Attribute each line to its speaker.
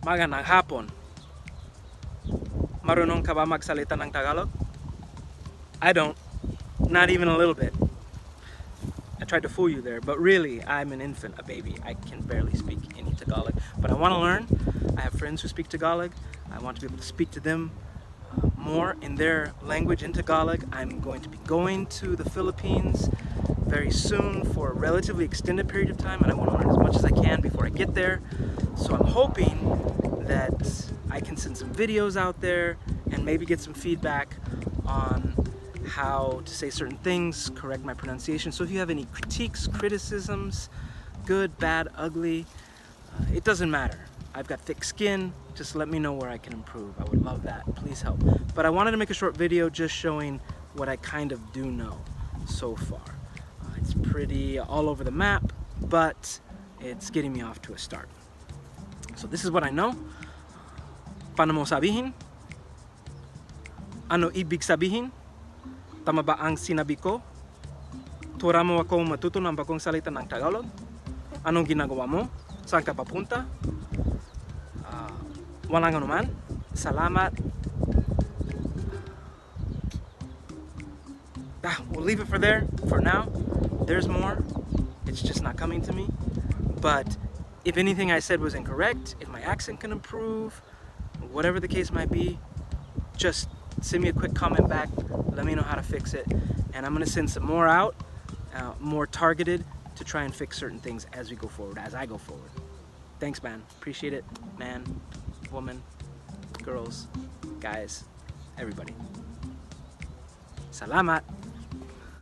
Speaker 1: Magandang hapon. Marunong ka ba magsalita ng Tagalog? I don't. Not even a little bit. I tried to fool you there, but really, I'm an infant, a baby. I can barely speak any Tagalog, but I want to learn. I have friends who speak Tagalog. I want to be able to speak to them more in their language in Tagalog. I'm going to be going to the Philippines very soon for a relatively extended period of time, and I want to learn as much as I can before I get there. So I'm hoping that I can send some videos out there and maybe get some feedback on how to say certain things, correct my pronunciation. So if you have any critiques, criticisms, good, bad, ugly, it doesn't matter. I've got thick skin, just let me know where I can improve. I would love that, please help. But I wanted to make a short video just showing what I kind of do know so far. It's pretty all over the map, but it's getting me off to a start. So this is what I know. Paano mo sabihin? Ano ibig sabihin? Tama ba ang sinabi ko? Tura mo ako matuto ng bagong salita ng Tagalog? Anong ginagawa mo? Saan ka papunta? Walang anuman. Salamat. We'll leave it for there, for now. There's more. It's just not coming to me. But if anything I said was incorrect, if my accent can improve, whatever the case might be, just send me a quick comment back. Let me know how to fix it. And I'm going to send some more out, more targeted, to try and fix certain things as we go forward, as I go forward. Thanks, man. Appreciate it. Man, woman, girls, guys, everybody. Salamat.